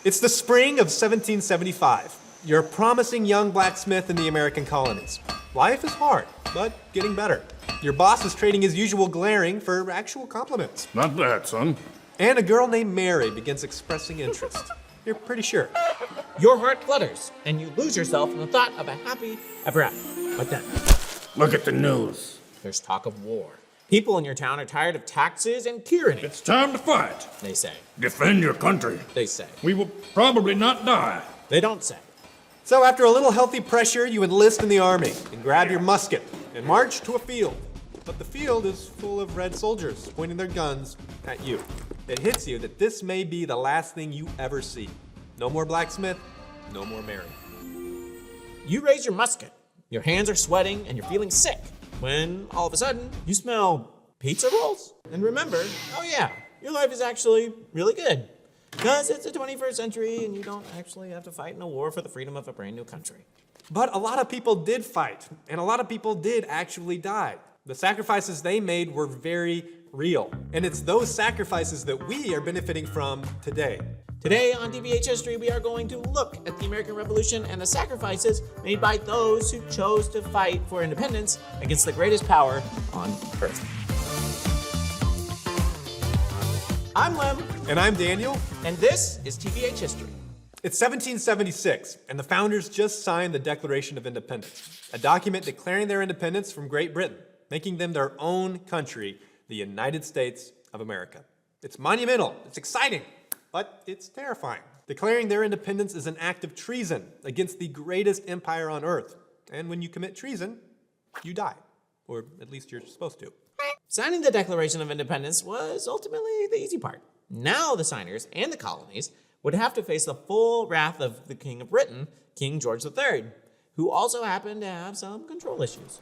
It's the spring of 1775. You're a promising young blacksmith in the American colonies. Life is hard, but getting better. Your boss is trading his usual glaring for actual compliments. Not bad, son. And a girl named Mary begins expressing interest. You're pretty sure. Your heart flutters, and you lose yourself in the thought of a happy ever after. But then, Look at the news. there's talk of war. People in your town are tired of taxes and tyranny, It's time to fight. they say. Defend your country. They say. We will probably not die. They don't say. So after a little healthy pressure, you enlist in the army and grab your musket and march to a field. But the field is full of red soldiers pointing their guns at you. It hits you that this may be the last thing you ever see. No more blacksmith, no more Mary. You raise your musket. Your hands are sweating and you're feeling sick. When all of a sudden, you smell pizza rolls. And remember, oh yeah, your life is actually really good. Because it's the 21st century and you don't actually have to fight in a war for the freedom of a brand new country. But a lot of people did fight, and a lot of people did actually die. The sacrifices they made were very real. And it's those sacrifices that we are benefiting from today. Today on TBH History, we are going to look at the American Revolution and the sacrifices made by those who chose to fight for independence against the greatest power on earth. I'm Lem, And I'm Daniel. and this is TBH History. It's 1776, and the founders just signed the Declaration of Independence, a document declaring their independence from Great Britain, making them their own country, the United States of America. It's monumental, it's exciting, but it's terrifying. Declaring their independence is an act of treason against the greatest empire on earth. And when you commit treason, you die. Or at least you're supposed to. Signing the Declaration of Independence was ultimately the easy part. Now the signers and the colonies would have to face the full wrath of the King of Britain, King George III, who also happened to have some control issues.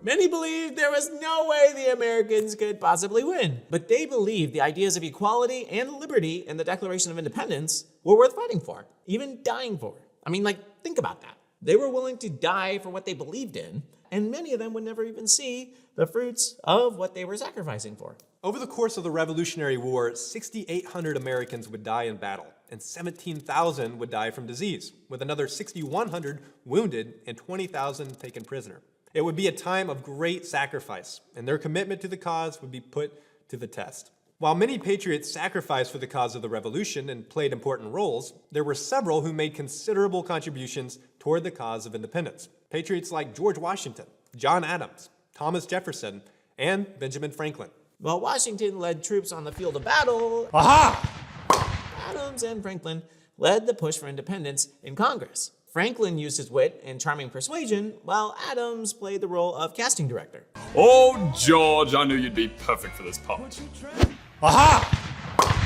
Many believed there was no way the Americans could possibly win, but they believed the ideas of equality and liberty in the Declaration of Independence were worth fighting for, even dying for. I mean, think about that. They were willing to die for what they believed in, and many of them would never even see the fruits of what they were sacrificing for. Over the course of the Revolutionary War, 6,800 Americans would die in battle, and 17,000 would die from disease, with another 6,100 wounded and 20,000 taken prisoner. It would be a time of great sacrifice, and their commitment to the cause would be put to the test. While many patriots sacrificed for the cause of the revolution and played important roles, there were several who made considerable contributions toward the cause of independence. Patriots like George Washington, John Adams, Thomas Jefferson, and Benjamin Franklin. While Washington led troops on the field of battle, Adams and Franklin led the push for independence in Congress. Franklin used his wit and charming persuasion, while Adams played the role of casting director. Oh, George, I knew you'd be perfect for this part.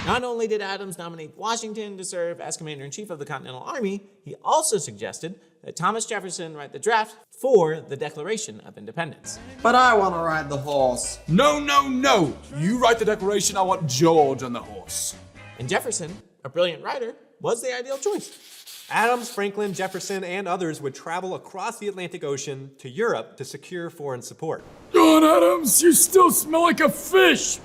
Not only did Adams nominate Washington to serve as commander-in-chief of the Continental Army, he also suggested that Thomas Jefferson write the draft for the Declaration of Independence. But I want to ride the horse. No, no, no. You write the declaration, I want George on the horse. And Jefferson, a brilliant writer, was the ideal choice. Adams, Franklin, Jefferson, and others would travel across the Atlantic Ocean to Europe to secure foreign support. John Adams, you still smell like a fish.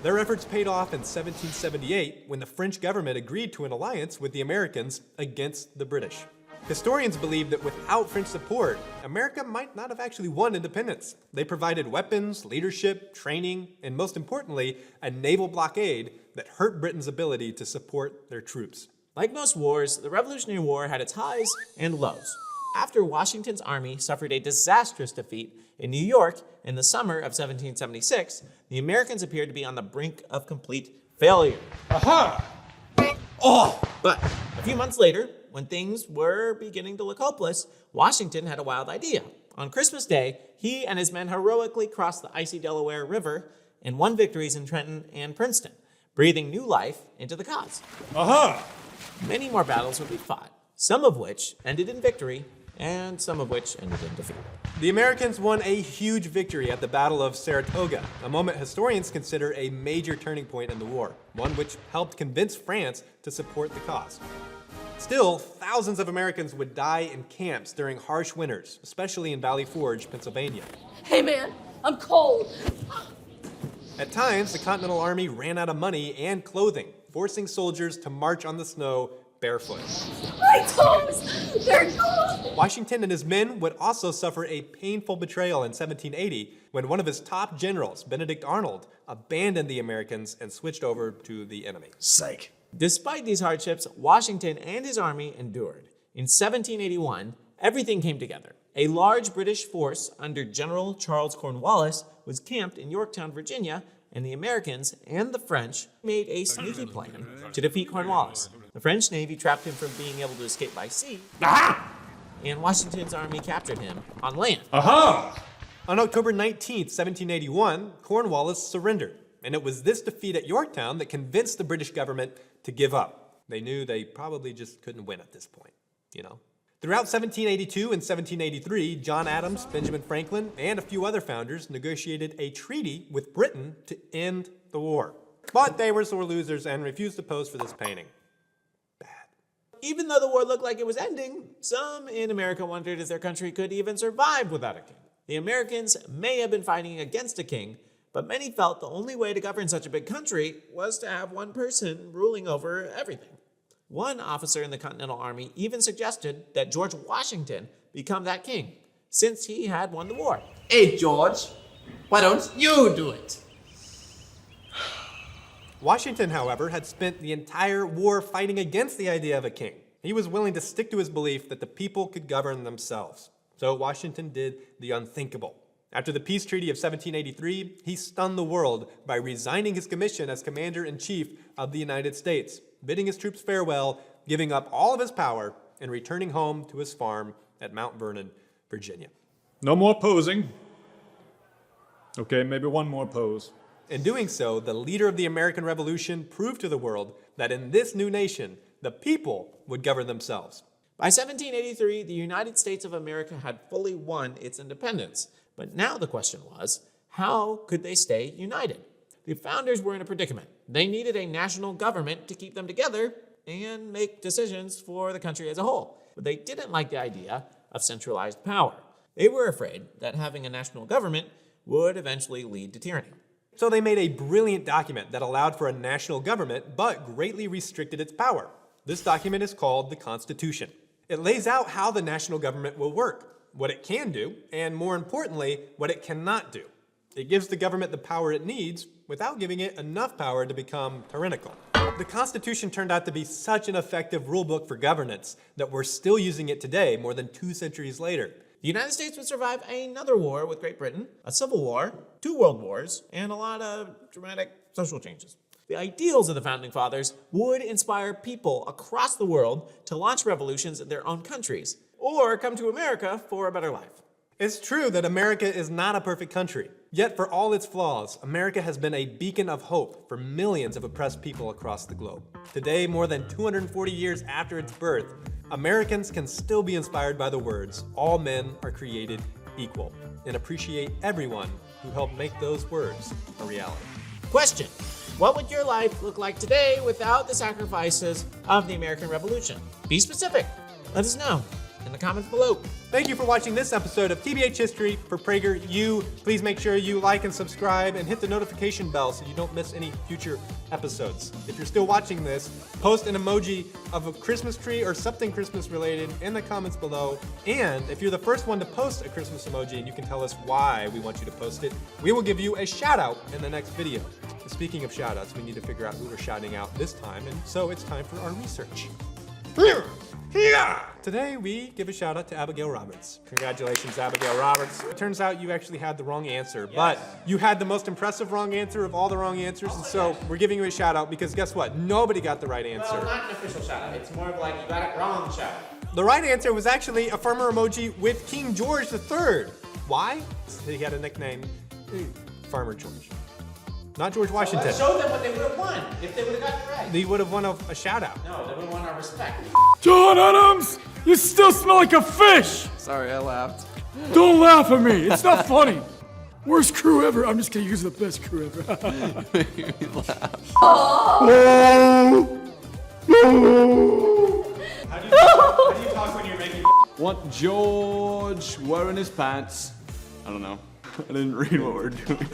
Their efforts paid off in 1778 when the French government agreed to an alliance with the Americans against the British. Historians believe that without French support, America might not have actually won independence. They provided weapons, leadership, training, and most importantly, a naval blockade that hurt Britain's ability to support their troops. Like most wars, the Revolutionary War had its highs and lows. After Washington's army suffered a disastrous defeat in New York in the summer of 1776, the Americans appeared to be on the brink of complete failure. But a few months later, when things were beginning to look hopeless, Washington had a wild idea. On Christmas Day, he and his men heroically crossed the icy Delaware River and won victories in Trenton and Princeton, breathing new life into the cause. Many more battles would be fought, some of which ended in victory, and some of which ended in defeat. The Americans won a huge victory at the Battle of Saratoga, a moment historians consider a major turning point in the war, one which helped convince France to support the cause. Still, thousands of Americans would die in camps during harsh winters, especially in Valley Forge, Pennsylvania. Hey man, I'm cold. At times, the Continental Army ran out of money and clothing, forcing soldiers to march on the snow barefoot. My toes! They're gone! Washington and his men would also suffer a painful betrayal in 1780 when one of his top generals, Benedict Arnold, abandoned the Americans and switched over to the enemy. Psych. Despite these hardships, Washington and his army endured. In 1781, everything came together. A large British force under General Charles Cornwallis was camped in Yorktown, Virginia, and the Americans and the French made a sneaky plan to defeat Cornwallis. The French Navy trapped him from being able to escape by sea, and Washington's army captured him on land. Aha! On October 19, 1781, Cornwallis surrendered, and it was this defeat at Yorktown that convinced the British government to give up. They knew they probably just couldn't win at this point, you know? Throughout 1782 and 1783, John Adams, Benjamin Franklin, and a few other founders negotiated a treaty with Britain to end the war. But they were sore losers and refused to pose for this painting. Bad. Even though the war looked like it was ending, some in America wondered if their country could even survive without a king. The Americans may have been fighting against a king, but many felt the only way to govern such a big country was to have one person ruling over everything. One officer in the Continental Army even suggested that George Washington become that king, since he had won the war. Hey, George, why don't you do it? Washington, however, had spent the entire war fighting against the idea of a king. He was willing to stick to his belief that the people could govern themselves. So Washington did the unthinkable. After the peace treaty of 1783, he stunned the world by resigning his commission as commander-in-chief of the United States, bidding his troops farewell, giving up all of his power, and returning home to his farm at Mount Vernon, Virginia. No more posing. Okay, maybe one more pose. In doing so, the leader of the American Revolution proved to the world that in this new nation, the people would govern themselves. By 1783, the United States of America had fully won its independence. But now the question was, how could they stay united? The founders were in a predicament. They needed a national government to keep them together and make decisions for the country as a whole. But they didn't like the idea of centralized power. They were afraid that having a national government would eventually lead to tyranny. So they made a brilliant document that allowed for a national government, but greatly restricted its power. This document is called the Constitution. It lays out how the national government will work, what it can do, and more importantly, what it cannot do. It gives the government the power it needs without giving it enough power to become tyrannical. The Constitution turned out to be such an effective rulebook for governance that we're still using it today, more than 2 centuries later. The United States would survive another war with Great Britain, a civil war, 2 world wars, and a lot of dramatic social changes. The ideals of the Founding Fathers would inspire people across the world to launch revolutions in their own countries, or come to America for a better life. It's true that America is not a perfect country. Yet for all its flaws, America has been a beacon of hope for millions of oppressed people across the globe. Today, more than 240 years after its birth, Americans can still be inspired by the words, "All men are created equal," and appreciate everyone who helped make those words a reality. Question: what would your life look like today without the sacrifices of the American Revolution? Be specific. Let us know in the comments below. Thank you for watching this episode of TBH History for PragerU. Please make sure you like and subscribe and hit the notification bell so you don't miss any future episodes. If you're still watching this, post an emoji of a Christmas tree or something Christmas related in the comments below. And if you're the first one to post a Christmas emoji and you can tell us why we want you to post it, we will give you a shout out in the next video. Speaking of shout outs, we need to figure out who we're shouting out this time, and so it's time for our research. Today, we give a shout out to Abigail Roberts. Congratulations, Abigail Roberts. It turns out you actually had the wrong answer, but you had the most impressive wrong answer of all the wrong answers, and so we're giving you a shout out because guess what? Nobody got the right answer. Well, not an official shout out. It's more of like you got it wrong shout out. The right answer was actually a farmer emoji with King George III. Why? He had a nickname, Farmer George. Not George Washington. Let's show them what they would have won if they would have got it right. They would have won a shout out. No, they would have won our respect. John Adams, you still smell like a fish! Sorry, I laughed. Don't laugh at me, it's not funny. Worst crew ever. I'm just kidding, you're the best crew ever. Made me laugh. How do you talk when you're making Want George wearing his pants? I don't know. I didn't read what we're doing.